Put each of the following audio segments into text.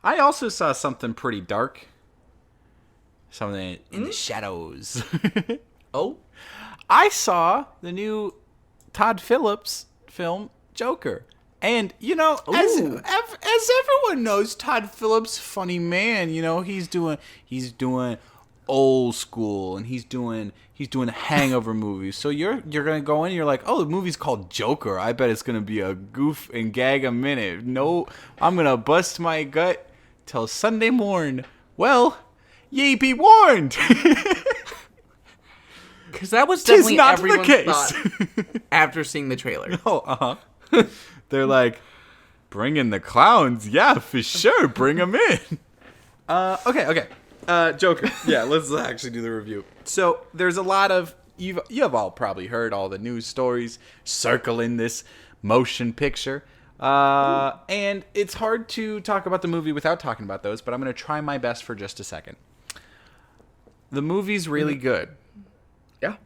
I also saw something pretty dark. Something in the shadows. Oh? I saw the new Todd Phillips film, Joker. And, as everyone knows, Todd Phillips, funny man, he's doing old school, and he's doing hangover movies. So you're gonna go in and you're like, oh, the movie's called Joker. I bet it's gonna be a goof and gag a minute. No, I'm gonna bust my gut till Sunday morn. Well, ye be warned. Because that was definitely not the everyone's case. thought after seeing the trailer. Oh, They're like, bring in the clowns. Yeah, for sure. Bring them in. Okay. Joker. Yeah, let's actually do the review. So there's a lot of, you've all probably heard all the news stories circling this motion picture. And it's hard to talk about the movie without talking about those, but I'm going to try my best for just a second. The movie's really good. Yeah.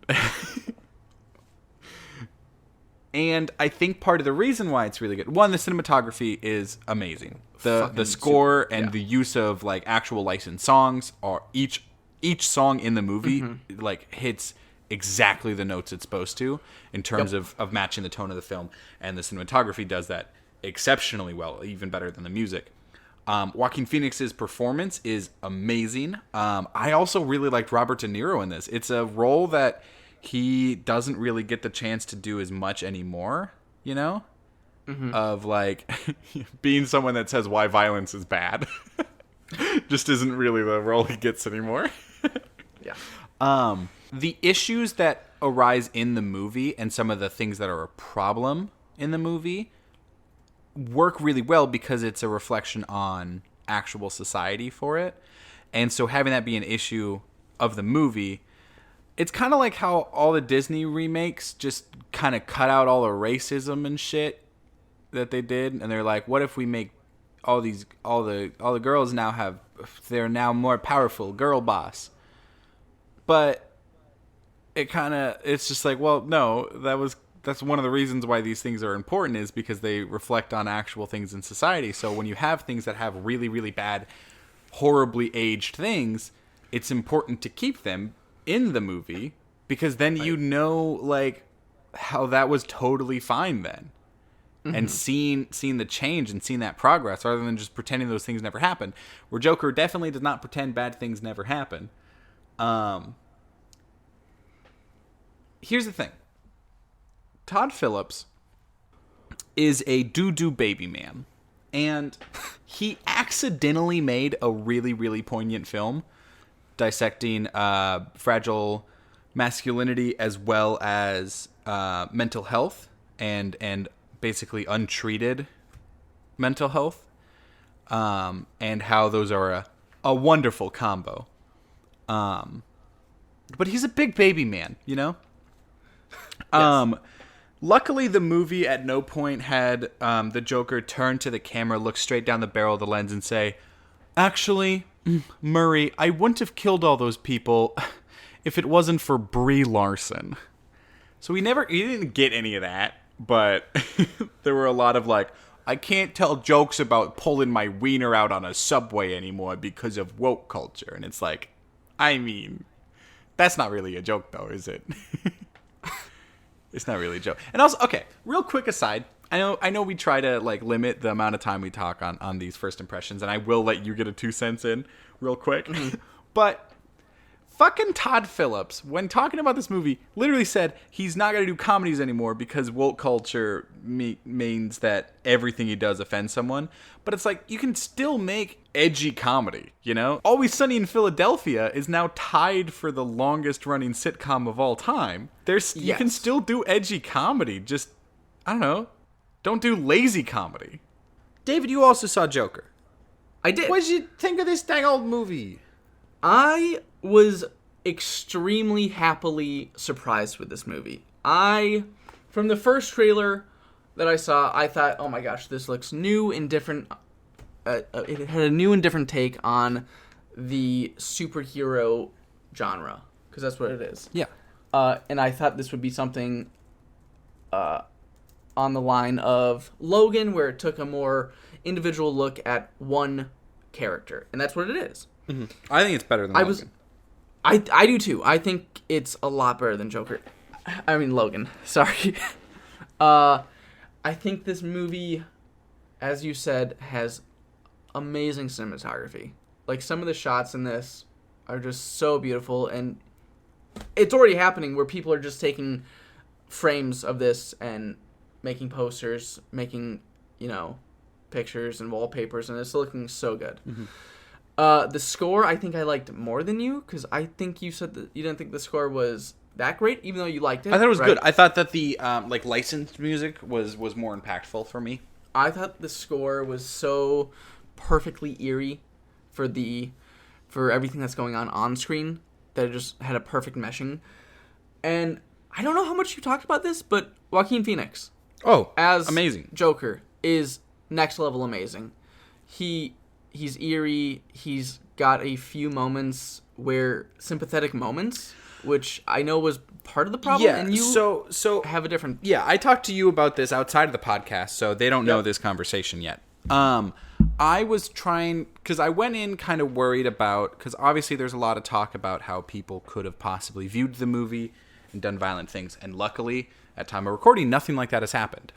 And I think part of the reason why it's really good, one, the cinematography is amazing. The score and the use of like actual licensed songs, are each song in the movie like hits exactly the notes it's supposed to in terms of matching the tone of the film, and the cinematography does that exceptionally well, even better than the music. Joaquin Phoenix's performance is amazing. I also really liked Robert De Niro in this. It's a role that he doesn't really get the chance to do as much anymore, of like being someone that says why violence is bad. Just isn't really the role he gets anymore. Yeah. The issues that arise in the movie and some of the things that are a problem in the movie work really well because it's a reflection on actual society for it. And so having that be an issue of the movie, it's kind of like how all the Disney remakes just kind of cut out all the racism and shit that they did, and they're like, what if we make all the girls they're now more powerful girl boss. But it's just like, well, no, that's one of the reasons why these things are important, is because they reflect on actual things in society. So when you have things that have really, really bad, horribly aged things, it's important to keep them in the movie, because then like how that was totally fine then. And seeing the change and seeing that progress, rather than just pretending those things never happened. Where Joker definitely does not pretend bad things never happen. Here's the thing. Todd Phillips is a doo-doo baby man. And he accidentally made a really, really poignant film dissecting fragile masculinity as well as mental health and basically untreated mental health, and how those are a wonderful combo. But he's a big baby man, Yes. Luckily, the movie at no point had the Joker turn to the camera, look straight down the barrel of the lens, and say, "Actually, Murray, I wouldn't have killed all those people if it wasn't for Brie Larson." So he didn't get any of that, but there were a lot of like, I can't tell jokes about pulling my wiener out on a subway anymore because of woke culture. And it's like, I mean, that's not really a joke though, is it? It's not really a joke. And also, okay, real quick aside, I know we try to like limit the amount of time we talk on these first impressions, and I will let you get a 2 cents in real quick. But fucking Todd Phillips, when talking about this movie, literally said he's not going to do comedies anymore because woke culture means that everything he does offends someone. But it's like, you can still make edgy comedy, Always Sunny in Philadelphia is now tied for the longest running sitcom of all time. You can still do edgy comedy, just, I don't know, don't do lazy comedy. David, you also saw Joker. I did. What did you think of this dang old movie? I was extremely happily surprised with this movie. From the first trailer that I saw, I thought, oh my gosh, this looks new and different. It had a new and different take on the superhero genre, because that's what it is. Yeah. And I thought this would be something on the line of Logan, where it took a more individual look at one character, and that's what it is. I think it's better than Logan. I do too. I think it's a lot better than Joker. I mean Logan. Sorry. I think this movie, as you said, has amazing cinematography. Like, some of the shots in this are just so beautiful, and it's already happening where people are just taking frames of this and making posters, making, pictures and wallpapers, and it's looking so good. The score, I think I liked more than you, because I think you said that you didn't think the score was that great, even though you liked it. I thought it was good. I thought that the licensed music was more impactful for me. I thought the score was so perfectly eerie for everything that's going on screen that it just had a perfect meshing. And I don't know how much you talked about this, but Joaquin Phoenix, as amazing Joker, is next level amazing. He's eerie. He's got a few moments sympathetic moments, which I know was part of the problem. Yeah, and you so have a different. Yeah, I talked to you about this outside of the podcast, so they don't know this conversation yet. I was trying, because I went in kind of worried about, because obviously there's a lot of talk about how people could have possibly viewed the movie and done violent things, and luckily, at time of recording, nothing like that has happened,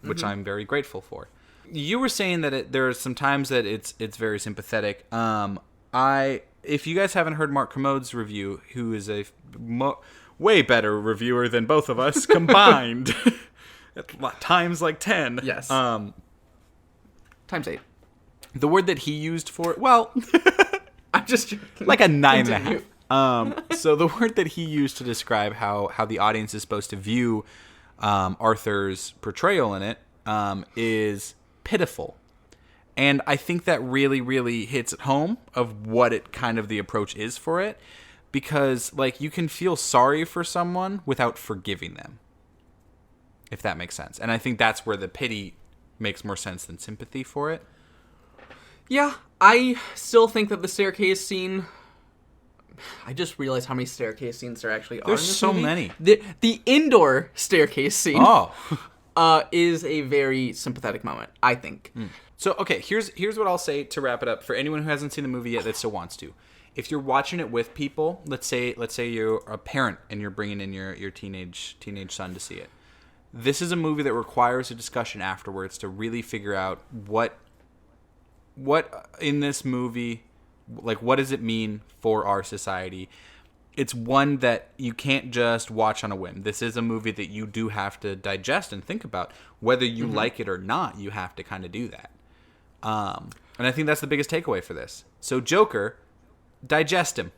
which I'm very grateful for. You were saying that there are some times that it's very sympathetic. If you guys haven't heard Mark Commode's review, who is a way better reviewer than both of us combined, at times like 10. Yes. Times 8. The word that he used for it, well, I'm just joking. Like a 9.5. So the word that he used to describe how the audience is supposed to view Arthur's portrayal in it is pitiful. And I think that really, really hits at home of what it kind of the approach is for it. Because, like, you can feel sorry for someone without forgiving them. If that makes sense. And I think that's where the pity makes more sense than sympathy for it. Yeah, I still think that the staircase scene... I just realized how many staircase scenes there actually are in this movie. There's so many. The indoor staircase scene is a very sympathetic moment, I think. So, okay, here's what I'll say to wrap it up. For anyone who hasn't seen the movie yet that still wants to. If you're watching it with people, let's say you're a parent and you're bringing in your teenage son to see it. This is a movie that requires a discussion afterwards to really figure out what in this movie, like, what does it mean for our society? It's one that you can't just watch on a whim. This is a movie that you do have to digest and think about. Whether you like it or not, you have to kind of do that. And I think that's the biggest takeaway for this. So Joker, digest him.